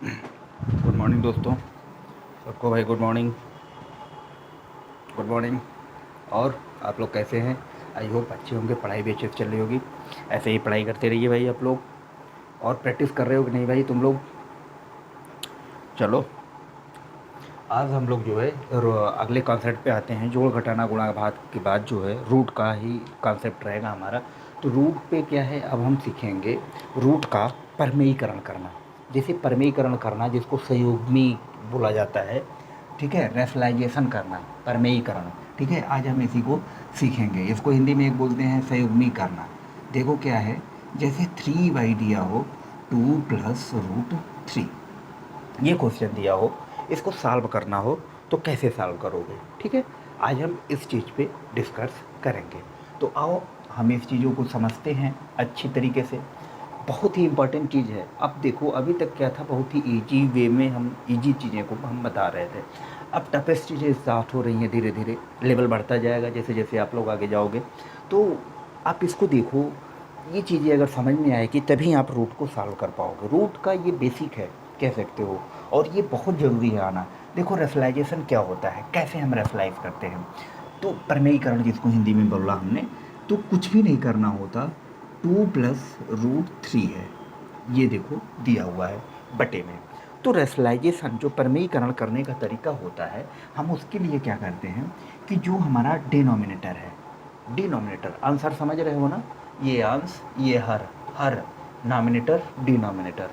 Good morning दोस्तों, सबको भाई गुड मॉर्निंग। Good morning. और आप लोग कैसे हैं? आई होप अच्छे होंगे, पढ़ाई भी अच्छे से चल रही होगी। ऐसे ही पढ़ाई करते रहिए भाई आप लोग। और प्रैक्टिस कर रहे हो कि नहीं भाई तुम लोग? चलो, आज हम लोग जो है अगले कॉन्सेप्ट पे आते हैं। जोड़ घटाना गुणा भाग के बाद जो है रूट का ही कॉन्सेप्ट रहेगा हमारा। तो रूट पे क्या है, अब हम सीखेंगे रूट का परमेयीकरण करना। जैसे परमेयीकरण करना जिसको संयुग्मी बोला जाता है, ठीक है, रेशनलाइजेशन करना, परमेयीकरण। ठीक है, आज हम इसी को सीखेंगे। इसको हिंदी में एक बोलते हैं संयुग्मी करना। देखो क्या है, जैसे 3y दिया हो, 2 + √3, ये क्वेश्चन दिया हो, इसको सॉल्व करना हो तो कैसे सॉल्व करोगे? ठीक है, आज हम इस चीज़ पे डिस्कस करेंगे। तो आओ हम इस चीज़ों को समझते हैं अच्छी तरीके से। बहुत ही इम्पोर्टेंट चीज़ है। अब देखो, अभी तक क्या था, बहुत ही ईजी वे में हम ईजी चीज़ें को हम बता रहे थे। अब टफेस्ट चीज़ें स्टार्ट हो रही हैं, धीरे धीरे लेवल बढ़ता जाएगा जैसे जैसे आप लोग आगे जाओगे। तो आप इसको देखो, ये चीज़ें अगर समझ में आएगी तभी आप रूट को सॉल्व कर पाओगे। रूट का ये बेसिक है, कह सकते हो, और ये बहुत ज़रूरी है आना। देखो रेशनलाइजेशन क्या होता है, कैसे हम रेशनलाइज करते हैं। तो प्रमेयीकरण जिसको हिंदी में बोला हमने, तो कुछ भी नहीं करना होता, 2 + √3 है, ये देखो दिया हुआ है बटे में। तो रेशनलाइजेशन जो प्रमेयीकरण करने का तरीका होता है, हम उसके लिए क्या करते हैं कि जो हमारा डिनोमिनेटर है, डिनोमिनेटर आंसर समझ रहे हो ना, ये अंश ये हर, हर नॉमिनेटर डिनोमिनेटर।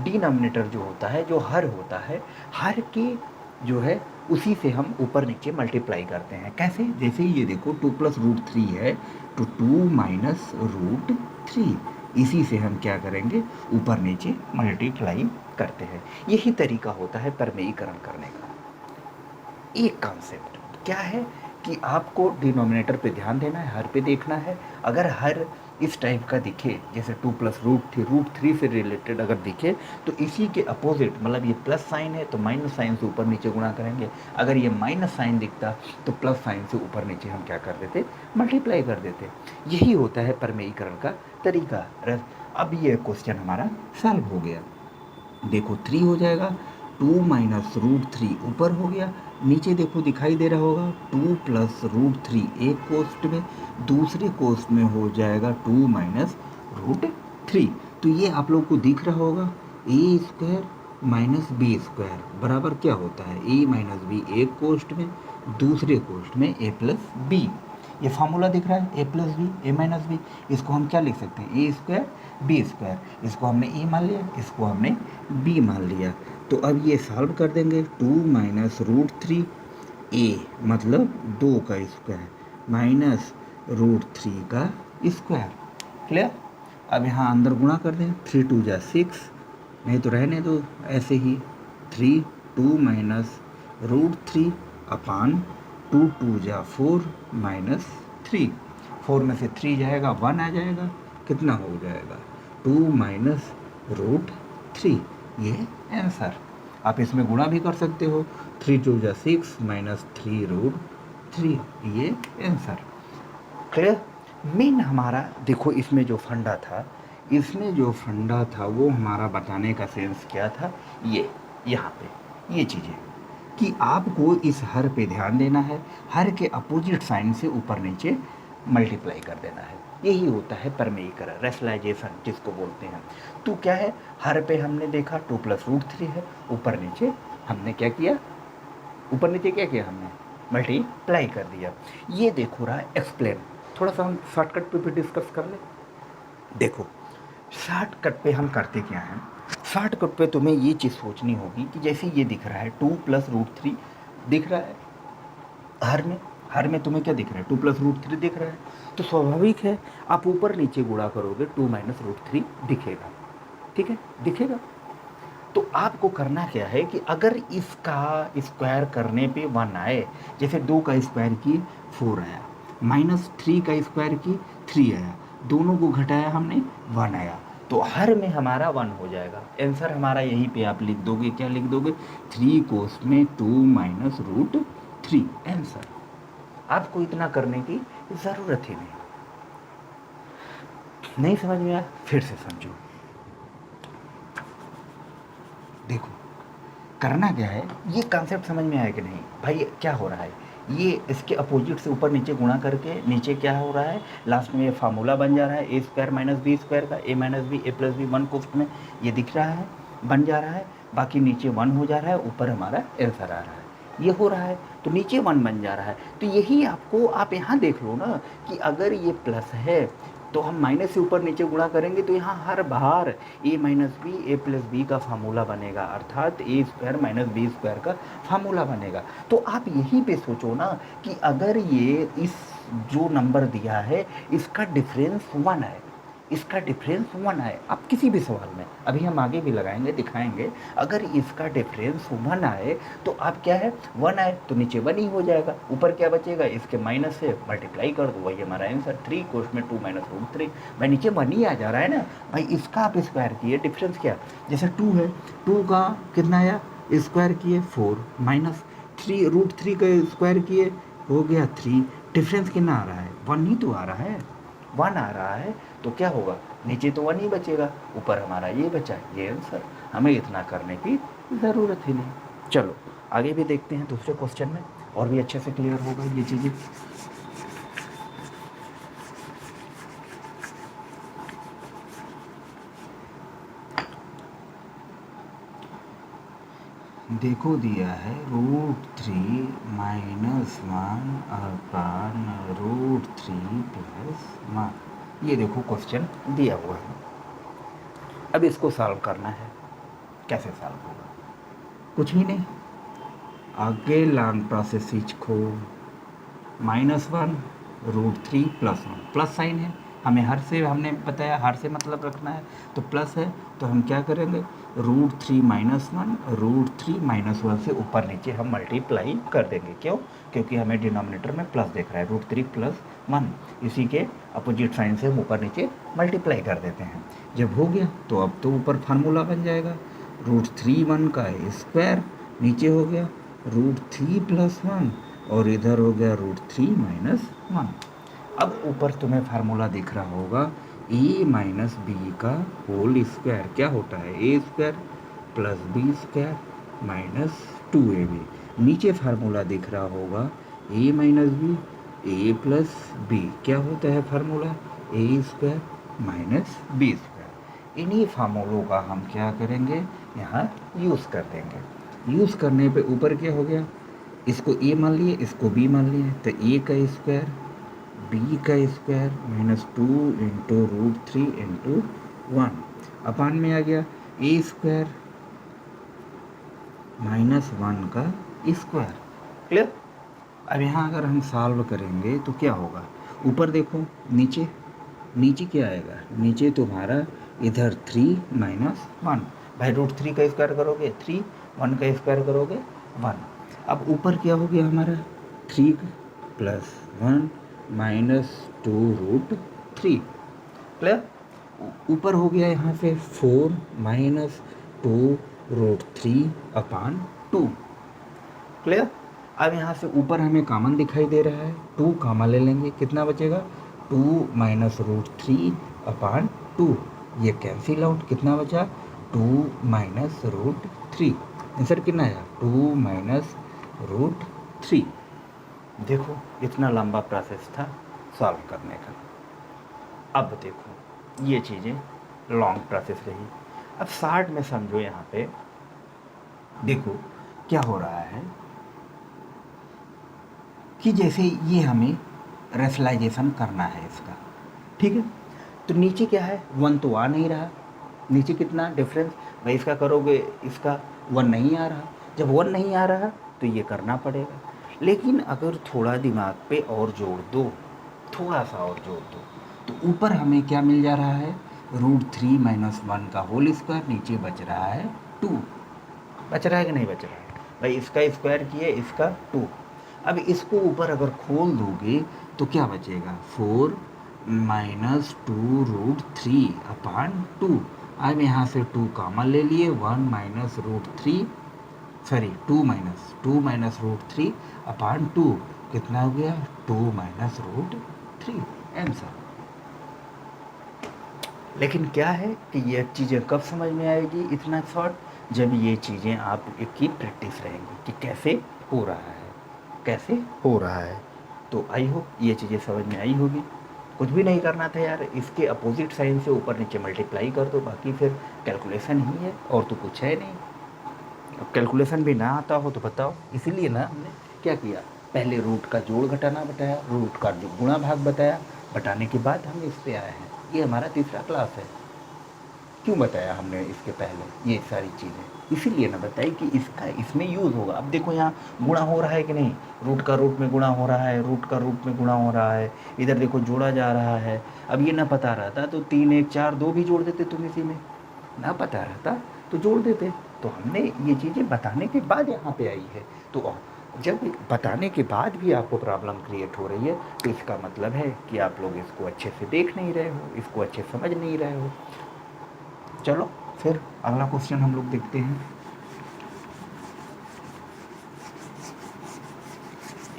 डिनोमिनेटर जो होता है, जो हर होता है, हर के जो है उसी से हम ऊपर नीचे मल्टीप्लाई करते हैं। कैसे? जैसे ये देखो 2 + √3 है, तो 2 - √3, इसी से हम क्या करेंगे, ऊपर नीचे मल्टीप्लाई करते हैं। यही तरीका होता है परमेयीकरण करने का। एक कॉन्सेप्ट क्या है कि आपको डिनोमिनेटर पे ध्यान देना है, हर पे देखना है। अगर हर इस टाइप का दिखे, जैसे 2 + √3 से रिलेटेड अगर दिखे, तो इसी के अपोजिट, मतलब ये प्लस साइन है तो माइनस साइन से ऊपर नीचे गुणा करेंगे। अगर ये माइनस साइन दिखता तो प्लस साइन से ऊपर नीचे हम क्या कर देते, मल्टीप्लाई कर देते। यही होता है परमेयीकरण का तरीका। अब ये क्वेश्चन हमारा सॉल्व हो गया। देखो 3 हो जाएगा, 2 - √3 ऊपर हो गया, नीचे देखो दिखाई दे रहा होगा 2 + √3 एक कोष्ट में, दूसरे कोष्ट में हो जाएगा 2 - √3। तो ये आप लोग को दिख रहा होगा, a² - b² बराबर क्या होता है, a - b एक कोष्ट में, दूसरे कोष्ट में a + b। ये फार्मूला दिख रहा है, a + b, a - b। इसको हम क्या लिख सकते हैं, a², b²। इसको हमने e मान लिया, इसको हमने b मान लिया। तो अब ये सॉल्व कर देंगे, 2 - √3, a मतलब 2 का स्क्वायर माइनस √3 का स्क्वायर। क्लियर? अब यहाँ अंदर गुणा कर दें, 3 × 2 = 6, नहीं तो रहने दो ऐसे ही, 3, 2 - √3 अपान 2 × 2 = 4 - 3, 4 में से 3 जाएगा, 1 आ जाएगा, कितना हो जाएगा, 2 - √3। ये आंसर। आप इसमें गुणा भी कर सकते हो, 3 × 2 = 6 -3 √3, ये आंसर। क्लियर? मेन हमारा देखो, इसमें जो फंडा था, इसमें जो फंडा था वो हमारा बताने का सेंस क्या था, ये यहाँ पे ये चीज़ें कि आपको इस हर पे ध्यान देना है, हर के अपोजिट साइन से ऊपर नीचे मल्टीप्लाई कर देना है। यही होता है परमेयीकरण, रेशनलाइजेशन जिसको बोलते हैं। तो क्या है, हर पे हमने देखा 2 + √3 है, ऊपर नीचे हमने क्या किया, ऊपर नीचे क्या किया हमने, मल्टीप्लाई कर दिया। ये देखो रहा एक्सप्लेन। थोड़ा सा हम शॉर्टकट पे भी डिस्कस कर ले। देखो शॉर्टकट पे हम करते क्या हैं, शॉर्टकट पे तुम्हें ये चीज़ सोचनी होगी कि जैसे ये दिख रहा है 2 + √3 दिख रहा है हर में, हर में तुम्हें क्या दिख रहा है, 2 + √3 दिख रहा है, तो स्वाभाविक है आप ऊपर नीचे गुणा करोगे 2 - √3 दिखेगा। ठीक है, दिखेगा। तो आपको करना क्या है कि अगर इसका स्क्वायर करने पे 1 आए, जैसे 2 का स्क्वायर किए 4 आया, -3 का स्क्वायर किए 3 आया, दोनों को घटाया हमने 1 आया, तो हर में हमारा 1 हो जाएगा। आंसर हमारा यहीं पे आप लिख दोगे, क्या लिख दोगे, 3 कोस में 2 - √3 आंसर। आपको इतना करने की ज़रूरत ही नहीं। नहीं समझ में आया, फिर से समझो। देखो करना क्या है, ये कॉन्सेप्ट समझ में आया कि नहीं भाई, क्या हो रहा है, ये इसके अपोजिट से ऊपर नीचे गुणा करके नीचे क्या हो रहा है, लास्ट में ये फार्मूला बन जा रहा है A square minus B square का, ए minus B A plus B one कोष्ट में ये दिख रहा है, बन जा रहा है, बाकी नीचे वन हो जा रहा है, ऊपर हमारा आंसर आ रहा है, ये हो रहा है, तो नीचे वन बन जा रहा है। तो यही आपको आप यहाँ देख लो ना कि अगर ये प्लस है तो हम माइनस से ऊपर नीचे गुणा करेंगे तो यहाँ हर बार ए minus B A plus B का फार्मूला बनेगा, अर्थात ए स्क्वायर माइनस बी स्क्वायर का फार्मूला बनेगा। तो आप यहीं पे सोचो ना कि अगर ये इस जो नंबर दिया है इसका डिफरेंस वन है, इसका डिफरेंस वन है, अब किसी भी सवाल में अभी हम आगे भी लगाएंगे दिखाएंगे, अगर इसका डिफरेंस वन आए तो आप क्या है वन आए तो नीचे वन ही हो जाएगा, ऊपर क्या बचेगा, इसके माइनस से मल्टीप्लाई कर दो, वही हमारा आंसर 3 कोष्ठ में 2 माइनस रूट 3, भाई नीचे वन ही आ जा रहा है ना भाई, इसका आप स्क्वायर किए, डिफरेंस क्या, जैसे 2 है, 2 का कितना आया स्क्वायर किए 4 माइनस 3 रूट 3 का स्क्वायर किए हो गया 3, डिफरेंस कितना आ रहा है, वन ही तो आ रहा है, वन आ रहा है, तो क्या होगा नीचे तो वन ही बचेगा, ऊपर हमारा ये बचा, ये आंसर, हमें इतना करने की ज़रूरत ही नहीं। चलो आगे भी देखते हैं दूसरे क्वेश्चन में, और भी अच्छे से क्लियर होगा ये चीज़ें। देखो दिया है root 3 minus 1 upon root 3 plus 1, ये देखो क्वेश्चन दिया हुआ है। अब इसको सॉल्व करना है, कैसे सॉल्व होगा, कुछ भी नहीं, आगे लॉन्ग प्रोसेस सीखो, minus 1 root 3 plus 1, plus sign है, हमें हर से हमने बताया हर से मतलब रखना है, तो प्लस है तो हम क्या करेंगे रूट 3 माइनस 1 रूट 3 माइनस 1 से ऊपर नीचे हम मल्टीप्लाई कर देंगे, क्यों, क्योंकि हमें डिनोमिनेटर में प्लस दिख रहा है, रूट 3 प्लस 1, इसी के अपोजिट साइन से हम ऊपर नीचे मल्टीप्लाई कर देते हैं। जब हो गया तो अब तो ऊपर फार्मूला बन जाएगा, रूट 3 1 का स्क्वायर, नीचे हो गया रूट 3 प्लस 1 और इधर हो गया रूट 3 माइनस 1। अब ऊपर तुम्हें फार्मूला दिख रहा होगा ए माइनस बी का होल स्क्वायर, क्या होता है A square plus B square minus 2ab, नीचे फार्मूला दिख रहा होगा A minus B A plus B, क्या होता है formula A square minus B square. इन्हीं फार्मूलों का हम क्या करेंगे यहाँ यूज़ कर देंगे, यूज़ करने पे ऊपर क्या हो गया, इसको ए मान लिए इसको बी मान लिए, तो ए का स्क्वायर बी का square minus 2 into root 3 into 1 upon में आ गया ए स्क्वायर माइनस 1 का स्क्वायर, क्लियर। अब यहाँ अगर हम सॉल्व करेंगे तो क्या होगा, ऊपर देखो नीचे, नीचे क्या आएगा, नीचे तुम्हारा इधर 3 माइनस 1, भाई रूट 3 का स्क्वायर करोगे 3, 1 का स्क्वायर करोगे 1, अब ऊपर क्या हो गया हमारा 3 प्लस 1 माइनस 2 रूट 3, क्लियर। ऊपर हो गया यहाँ पे 4 माइनस 2 रूट 3 अपान 2, क्लियर। अब यहाँ से ऊपर हमें कॉमन दिखाई दे रहा है, 2 कॉमन ले लेंगे, कितना बचेगा 2 माइनस रूट 3 अपान 2, ये कैंसिल आउट, कितना बचा 2 माइनस रूट 3, आंसर कितना आया 2 माइनस रूट 3। देखो इतना लंबा प्रोसेस था सॉल्व करने का, अब देखो ये चीज़ें लॉन्ग प्रोसेस रही, अब शॉर्ट में समझो, यहाँ पे देखो क्या हो रहा है कि जैसे ये हमें रेशनलाइजेशन करना है इसका, ठीक है, तो नीचे क्या है 1 तो आ नहीं रहा, नीचे कितना डिफरेंस, भाई इसका करोगे इसका 1 नहीं आ रहा, जब 1 नहीं आ रहा तो ये करना पड़ेगा, लेकिन अगर थोड़ा दिमाग पे और जोड़ दो, थोड़ा सा और जोड़ दो, तो ऊपर हमें क्या मिल जा रहा है रूट 3 माइनस 1 का होल स्क्वायर, नीचे बच रहा है 2, बच रहा है कि नहीं बच रहा है, भाई इसका स्क्वायर किए इसका 2, अब इसको ऊपर अगर खोल दोगे तो क्या बचेगा 4 माइनस 2 रूट 3 अपान 2, अब यहाँ से 2 कॉमन ले लिए, 1 minus root 3 sorry 2 minus root 3 upon 2, कितना हो गया 2 माइनस रूट 3, आंसर। लेकिन क्या है कि ये चीज़ें कब समझ में आएगी इतना शॉर्ट, जब ये चीज़ें आप की प्रैक्टिस रहेंगी कि कैसे हो रहा है, कैसे हो रहा है। तो आई होप ये चीज़ें समझ में आई होगी। कुछ भी नहीं करना था यार, इसके अपोजिट साइन से ऊपर नीचे मल्टीप्लाई कर दो, बाकी फिर कैलकुलेशन ही है और तो कुछ है नहीं। अब कैलकुलेशन भी ना आता हो तो बताओ, इसीलिए ना हमने क्या किया, पहले रूट का जोड़ घटाना बताया, रूट का जो गुणा भाग बताया, बताने के बाद हम इस पे आए हैं। ये हमारा तीसरा क्लास है। क्यों बताया हमने इसके पहले ये सारी चीज़ें, इसीलिए ना बताई कि इसका इसमें यूज़ होगा। अब देखो यहाँ गुणा हो रहा है कि नहीं, रूट का रूट में गुणा हो रहा है, रूट का रूट में गुणा हो रहा है, इधर देखो जोड़ा जा रहा है। अब ये ना पता रहता तो 3 1 4 2 भी जोड़ देते तुम इसी में, ना पता रहता तो जोड़ देते। तो हमने ये चीज़ें बताने के बाद यहाँ पे आई है। तो जब बताने के बाद भी आपको प्रॉब्लम क्रिएट हो रही है तो इसका मतलब है कि आप लोग इसको अच्छे से देख नहीं रहे हो, इसको अच्छे समझ नहीं रहे हो। चलो फिर अगला क्वेश्चन हम लोग देखते हैं।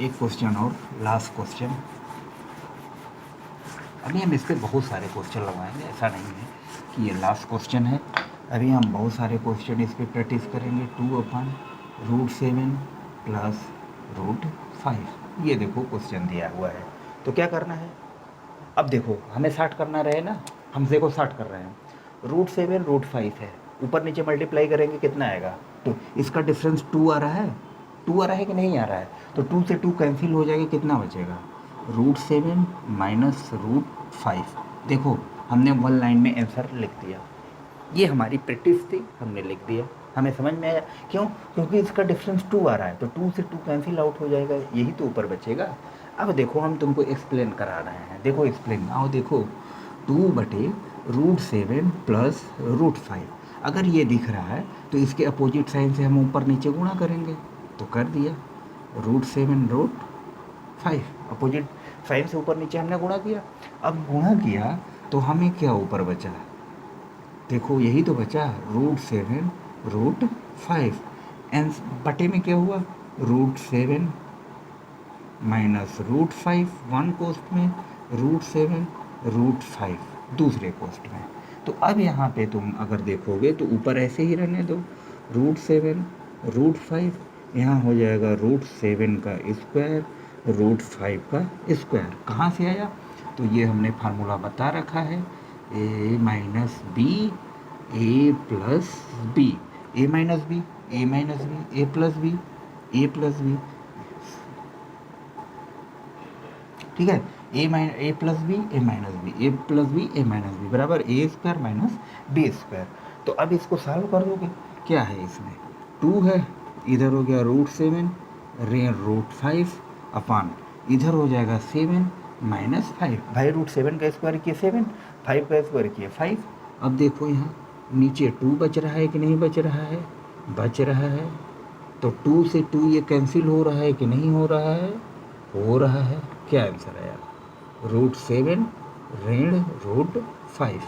एक क्वेश्चन और लास्ट क्वेश्चन। अभी हम इस पर बहुत सारे क्वेश्चन लगाएंगे, ऐसा नहीं है कि ये लास्ट क्वेश्चन है। अभी हम बहुत सारे क्वेश्चन इस पर प्रैक्टिस करेंगे। 2/√7 प्लस √5, ये देखो क्वेश्चन दिया हुआ है। तो क्या करना है, अब देखो हमें 60 करना रहे ना, हम देखो 60 कर रहे हैं, √7 √5 है, ऊपर नीचे मल्टीप्लाई करेंगे कितना आएगा, तो इसका डिफरेंस 2 आ रहा है, 2 आ रहा है कि नहीं आ रहा है, तो 2 से 2 कैंसिल हो जाएगा, कितना बचेगा, √7 माइनस √5। देखो हमने वन लाइन में आंसर लिख दिया, ये हमारी प्रैक्टिस थी, हमने लिख दिया, हमें समझ में आया। क्यों, क्योंकि इसका डिफरेंस 2 आ रहा है, तो 2 से 2 कैंसिल आउट हो जाएगा, यही तो ऊपर बचेगा। अब देखो हम तुमको एक्सप्लेन करा रहे हैं, देखो एक्सप्लेन आओ, देखो 2/√7 प्लस √5, अगर ये दिख रहा है तो इसके अपोजिट साइन से हम ऊपर नीचे गुणा करेंगे, तो कर दिया, √7 √5, अपोजिट साइन से ऊपर नीचे हमने गुणा किया। अब गुणा किया तो हमें क्या ऊपर बचा, देखो यही तो बचा, √7 √5, एंड बटे में क्या हुआ, √7 माइनस √5 वन कोस्ट में, √7 √5 दूसरे कोस्ट में। तो अब यहाँ पे तुम अगर देखोगे तो ऊपर ऐसे ही रहने दो, √7 √5, यहाँ हो जाएगा √7 का स्क्वायर √5 का स्क्वायर। कहाँ से आया, तो ये हमने फार्मूला बता रखा है, a minus B A plus B, A minus B A minus B A plus B A plus B, ठीक है, A plus B A minus B A plus B A minus B बराबर A square minus B square. तो अब इसको solve कर दोगे, क्या है इसमें 2 है, इधर हो गया √7 √5 अपान, इधर हो जाएगा 7 माइनस 5, भाई √7 का स्क्वायर किए 7, 5 का स्क्वायर किए 5। अब देखो यहाँ नीचे 2 बच रहा है कि नहीं बच रहा है, बच रहा है, तो 2 से 2 ये कैंसिल हो रहा है कि नहीं हो रहा है, हो रहा है। क्या आंसर आया, √7 ऋण √5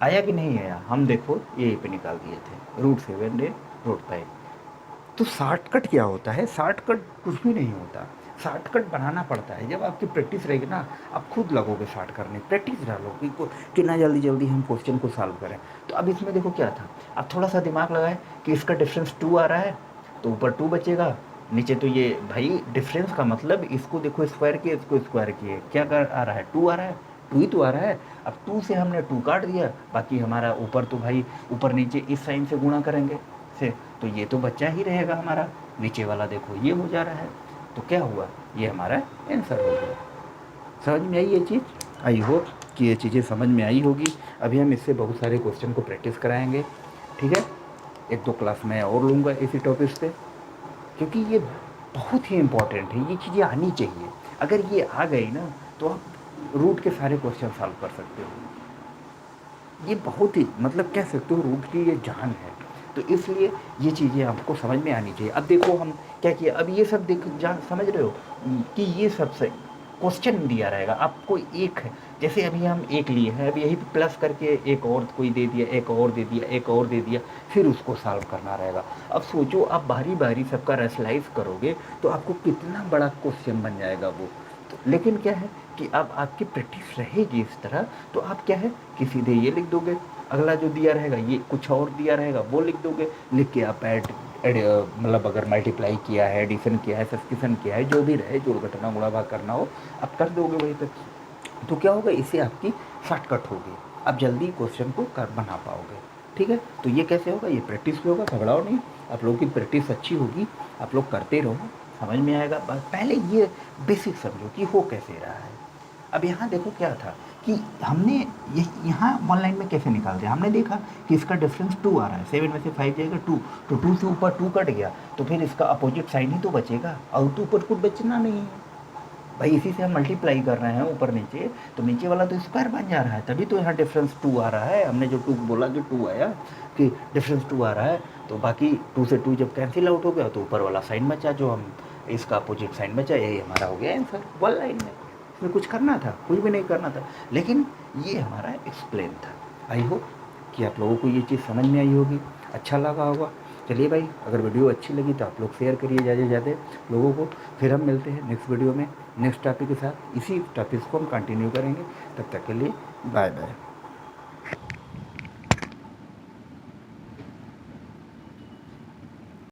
आया कि नहीं आया, हम देखो यहीं पे निकाल दिए थे, √7 ऋण √5। तो शॉर्टकट क्या होता है, शॉर्टकट कुछ भी नहीं होता, शॉर्टकट बनाना पड़ता है। जब आपकी प्रैक्टिस रहेगी ना, आप खुद लगोगे शॉर्ट करने, प्रैक्टिस डालो कि ना जल्दी जल्दी हम क्वेश्चन को सॉल्व करें। तो अब इसमें देखो क्या था, अब थोड़ा सा दिमाग लगाए कि इसका डिफरेंस 2 आ रहा है, तो ऊपर 2 बचेगा, नीचे तो ये भाई डिफरेंस का मतलब इसको देखो स्क्वायर किए, इसको स्क्वायर किए, क्या कर आ रहा है, 2 आ रहा है, 2 ही तो आ रहा है। अब 2 से हमने 2 काट दिया, बाकी हमारा ऊपर तो भाई ऊपर नीचे इस साइन से गुणा करेंगे से, तो ये तो बच्चा ही रहेगा हमारा, नीचे वाला देखो ये हो जा रहा है, तो क्या हुआ, ये हमारा आंसर हो गया। समझ में आई ये चीज़, आई होप कि ये चीज़ें समझ में आई होगी। अभी हम इससे बहुत सारे क्वेश्चन को प्रैक्टिस कराएंगे, ठीक है, 1-2 क्लास मैं और लूँगा इसी टॉपिक पे, क्योंकि ये बहुत ही इम्पॉर्टेंट है, ये चीज़ें आनी चाहिए। अगर ये आ गई ना तो आप रूट के सारे क्वेश्चन सॉल्व कर सकते हो। ये बहुत ही मतलब कह सकते हो रूट की ये जान है, तो इसलिए ये चीज़ें आपको समझ में आनी चाहिए। अब देखो हम क्या किया, अब ये सब देख जान समझ रहे हो कि ये सबसे क्वेश्चन दिया रहेगा आपको एक है, जैसे अभी हम एक लिए हैं, अब यही प्लस करके एक और कोई दे दिया, एक और दे दिया, एक और दे दिया, फिर उसको सॉल्व करना रहेगा। अब सोचो आप बारी बारी सबका रैशनलाइज करोगे तो आपको कितना बड़ा क्वेश्चन बन जाएगा वो। तो लेकिन क्या है कि अब आपकी प्रैक्टिस रहेगी इस तरह, तो आप क्या है कि सीधे ये लिख दोगे अगला जो दिया रहेगा ये कुछ और दिया रहेगा वो लिख दोगे, लिख के आप ऐड मतलब अगर मल्टीप्लाई किया है, एडिशन किया है, सब्सट्रैक्शन किया है, जो भी रहे, जोड़ घटाना गुणा भाग करना हो आप कर दोगे वहीं पे। तो क्या होगा, इससे आपकी शॉर्टकट होगी, आप जल्दी क्वेश्चन को कर बना पाओगे। ठीक है, तो ये कैसे होगा, ये प्रैक्टिस भी होगा, घबराओ नहीं, आप लोगों की प्रैक्टिस अच्छी होगी, आप लोग करते रहो, समझ में आएगा। बस पहले ये बेसिक समझो कि हो कैसे रहा है। अब यहाँ देखो क्या था कि हमने ये यहाँ वन लाइन में कैसे निकालते हैं, हमने देखा कि इसका डिफरेंस 2 आ रहा है, 7 में से 5 जाएगा 2, तो 2 से ऊपर 2 कट गया, तो फिर इसका अपोजिट साइन ही तो बचेगा, और तो ऊपर कुछ बचना नहीं है भाई, इसी से हम मल्टीप्लाई कर रहे हैं ऊपर नीचे, तो नीचे वाला तो स्क्वायर बन जा रहा है, तभी तो यहाँ डिफरेंस 2 आ रहा है। हमने जो 2 बोला कि 2 आया, कि डिफरेंस 2 आ रहा है, तो बाकी 2 से 2 जब कैंसिल आउट हो गया तो ऊपर वाला साइन बचा, जो हम इसका अपोजिट साइन बचा, यही हमारा हो गया आंसर वन लाइन में। इसमें कुछ करना था, कुछ भी नहीं करना था, लेकिन ये हमारा एक्सप्लेन था। आई होप कि आप लोगों को ये चीज़ समझ में आई होगी, अच्छा लगा होगा। चलिए भाई, अगर वीडियो अच्छी लगी तो आप लोग शेयर करिए ज़्यादा से ज़्यादा लोगों को। फिर हम मिलते हैं नेक्स्ट वीडियो में नेक्स्ट टॉपिक के साथ, इसी टॉपिक को हम कंटिन्यू करेंगे। तब तक के लिए बाय बाय।